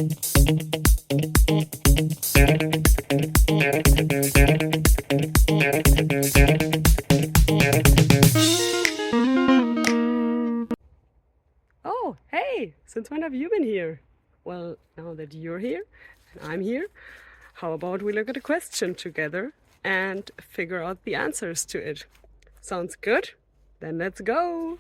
Oh, hey! Since when have you been here? Well, now that you're here and I'm here, how about we look at a question together and figure out the answers to it? Sounds good? Then let's go!